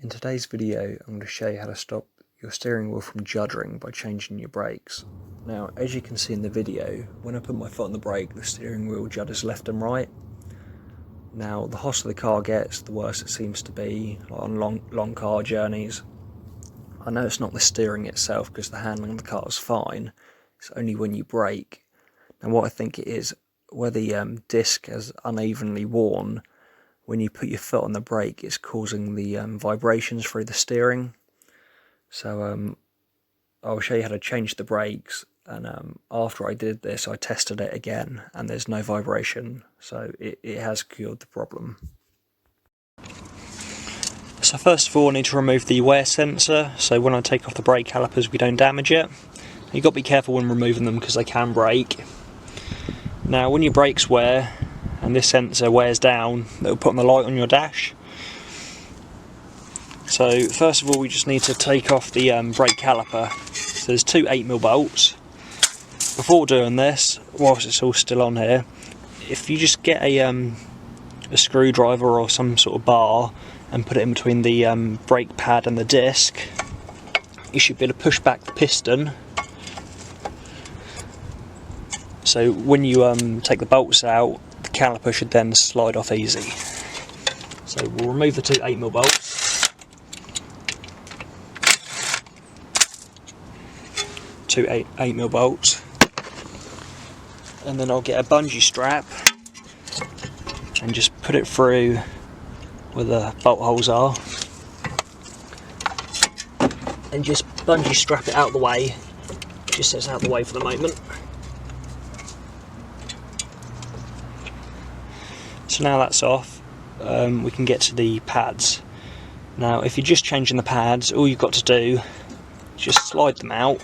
In today's video, I'm going to show you how to stop your steering wheel from juddering by changing your brakes. Now, as you can see in the video, when I put my foot on the brake, the steering wheel judders left and right. Now, the hotter the car gets, the worse it seems to be on long car journeys. I know it's not the steering itself because the handling of the car is fine. It's only when you brake. Now, what I think it is, where the disc has unevenly worn, when you put your foot on the brake, it's causing the vibrations through the steering. So I'll show you how to change the brakes, and after I did this I tested it again and there's no vibration, so it has cured the problem. So first of all I need to remove the wear sensor, so when I take off the brake calipers we don't damage it. You've got to be careful when removing them because they can break. Now when your brakes wear and this sensor wears down, it'll put on the light on your dash. So first of all we just need to take off the brake caliper. So there's two 8mm bolts. Before doing this, whilst it's all still on here, if you just get a screwdriver or some sort of bar and put it in between the brake pad and the disc, you should be able to push back the piston. So when you take the bolts out, the caliper should then slide off easy. So we'll remove the two 8mm bolts. Two 8mm bolts. And then I'll get a bungee strap and just put it through where the bolt holes are. And just bungee strap it out of the way, just so it's out of the way for the moment. So now that's off, we can get to the pads. Now if you're just changing the pads, all you've got to do is just slide them out.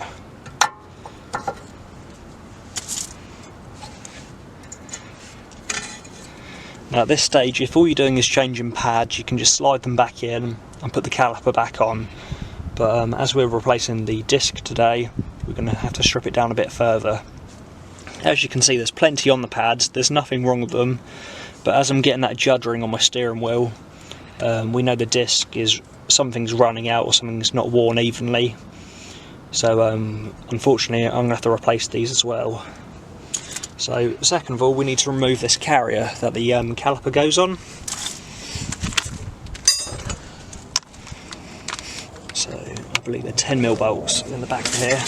Now at this stage, if all you're doing is changing pads, you can just slide them back in and put the caliper back on. But as we're replacing the disc today, we're going to have to strip it down a bit further. As you can see, there's plenty on the pads, there's nothing wrong with them. But as I'm getting that juddering on my steering wheel, we know the disc is something's running out or something's not worn evenly. So unfortunately I'm going to have to replace these as well. So second of all we need to remove this carrier that the caliper goes on. So I believe they're 10mm bolts in the back of here.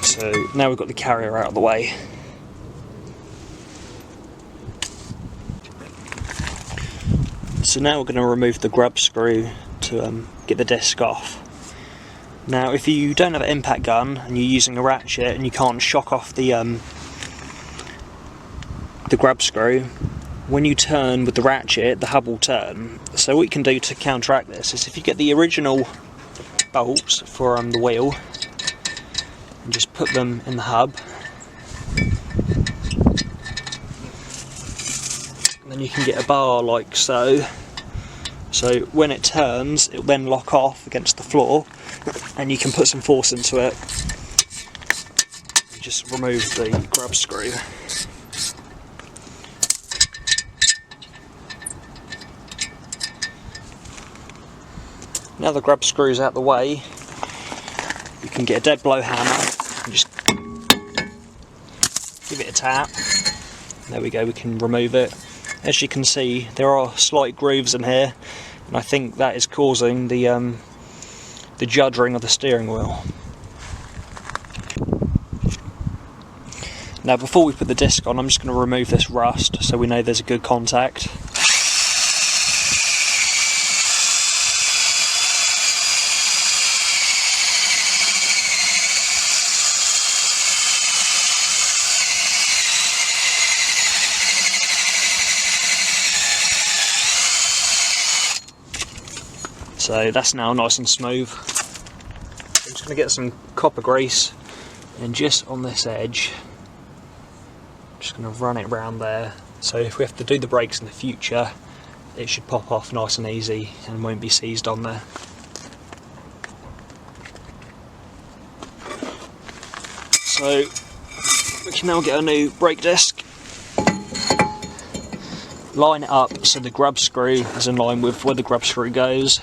So now we've got the carrier out of the way. So now we're going to remove the grub screw to get the disc off. Now if you don't have an impact gun and you're using a ratchet and you can't shock off the grub screw, when you turn with the ratchet the hub will turn. So what you can do to counteract this is if you get the original bolts for the wheel and just put them in the hub, and then you can get a bar like so. So when it turns, it will then lock off against the floor and you can put some force into it and just remove the grub screw. Now the grub screw's out the way, you can get a dead blow hammer and just give it a tap. There we go, we can remove it. As you can see, there are slight grooves in here, and I think that is causing the juddering of the steering wheel. Now before we put the disc on, I'm just going to remove this rust so we know there's a good contact. So that's now nice and smooth. I'm just going to get some copper grease and just on this edge, I'm just going to run it around there. So if we have to do the brakes in the future, it should pop off nice and easy and won't be seized on there. So we can now get a new brake disc, line it up so the grub screw is in line with where the grub screw goes.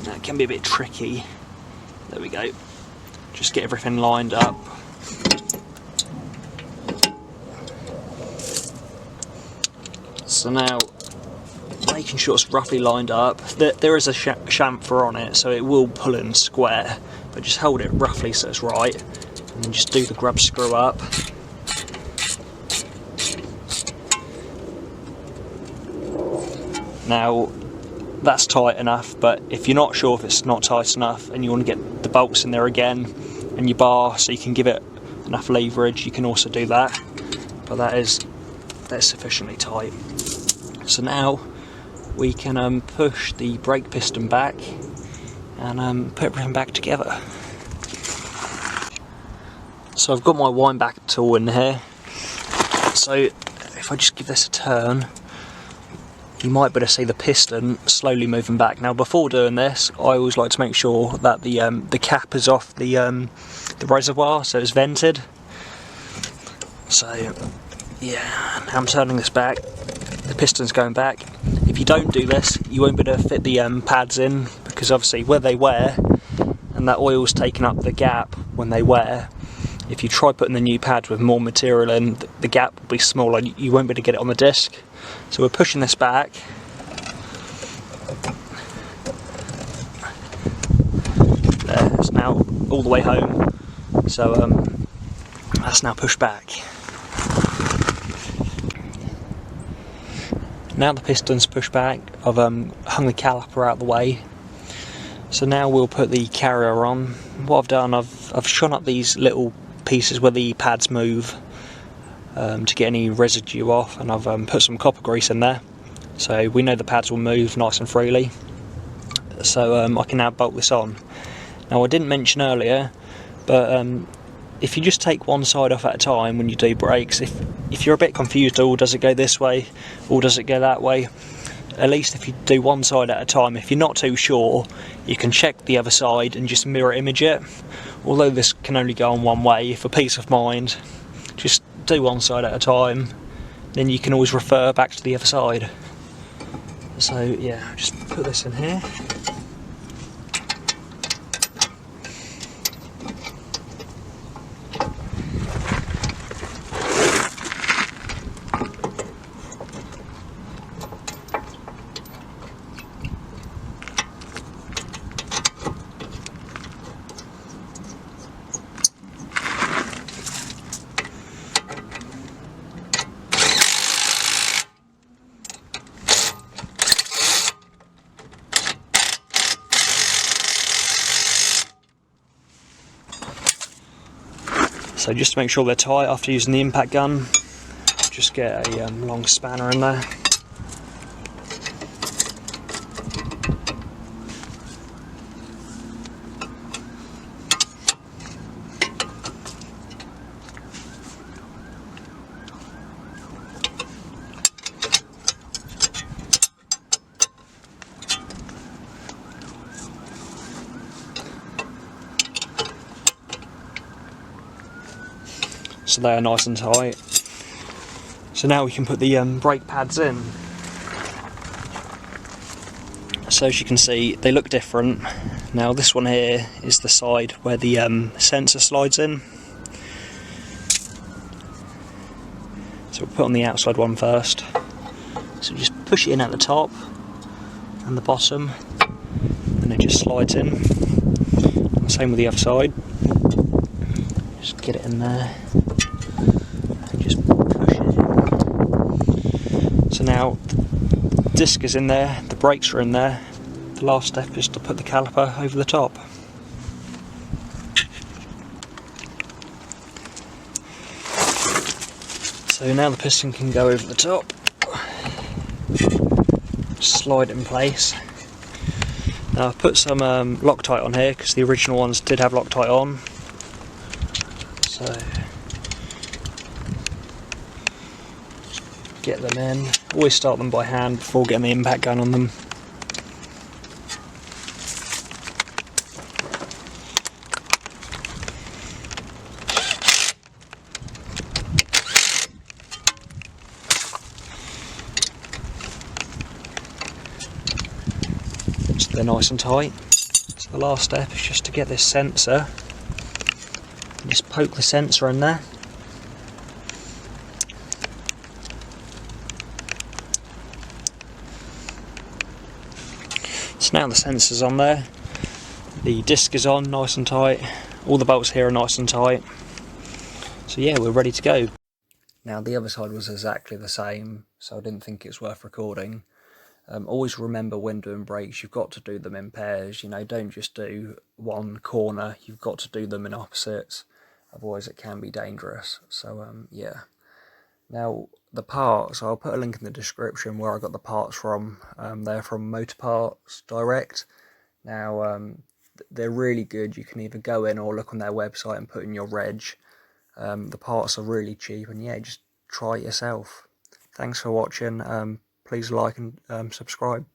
That can be a bit tricky. There we go. Just get everything lined up. So now, making sure it's roughly lined up. There is a chamfer on it, so it will pull in square, but just hold it roughly so it's right, and then just do the grub screw up. Now, that's tight enough, but if you're not sure if it's not tight enough and you want to get the bolts in there again and your bar so you can give it enough leverage, you can also do that, but that's sufficiently tight. So now we can push the brake piston back and put everything back together. So I've got my wind back tool in here, so if I just give this a turn, you might better see the piston slowly moving back. Now before doing this, I always like to make sure that the cap is off the reservoir, so it's vented. So yeah, now I'm turning this back, the piston's going back. If you don't do this, you won't be able to fit the pads in, because obviously where they wear, and that oil's taking up the gap when they wear, if you try putting the new pads with more material in, the gap will be smaller, you won't be able to get it on the disc. So we're pushing this back. There, it's now all the way home. So that's now pushed back. Now the piston's pushed back, I've hung the caliper out of the way. So now we'll put the carrier on. What I've done, I've shone up these little pieces where the pads move to get any residue off, and I've put some copper grease in there, so we know the pads will move nice and freely. So I can now bolt this on. Now I didn't mention earlier, but if you just take one side off at a time when you do brakes, if you're a bit confused, oh, does it go this way or does it go that way, at least if you do one side at a time, if you're not too sure, you can check the other side and just mirror image it. Although this can only go on one way, for peace of mind, just do one side at a time, then you can always refer back to the other side. So yeah, just put this in here. So just to make sure they're tight after using the impact gun, just get a long spanner in there. So they are nice and tight. So now we can put the brake pads in. So as you can see, they look different. Now this one here is the side where the sensor slides in. So we'll put on the outside one first. So just push it in at the top and the bottom, and it just slides in. And the same with the other side. Just get it in there. So now the disc is in there, the brakes are in there. The last step is to put the caliper over the top. So now the piston can go over the top, slide in place. Now I've put some Loctite on here because the original ones did have Loctite on. So get them in. Always start them by hand before getting the impact gun on them. So they're nice and tight. So the last step is just to get this sensor. Just poke the sensor in there. So now the sensor's on there, the disc is on nice and tight, all the bolts here are nice and tight. So yeah, we're ready to go. Now the other side was exactly the same, so I didn't think it's worth recording. Always remember when doing brakes, you've got to do them in pairs, you know, don't just do one corner, you've got to do them in opposites, otherwise it can be dangerous. So yeah. Now the parts, I'll put a link in the description where I got the parts from. They're from Motor Parts Direct. Now they're really good. You can either go in or look on their website and put in your reg. The parts are really cheap, and yeah, just try it yourself. Thanks for watching. Please like and subscribe.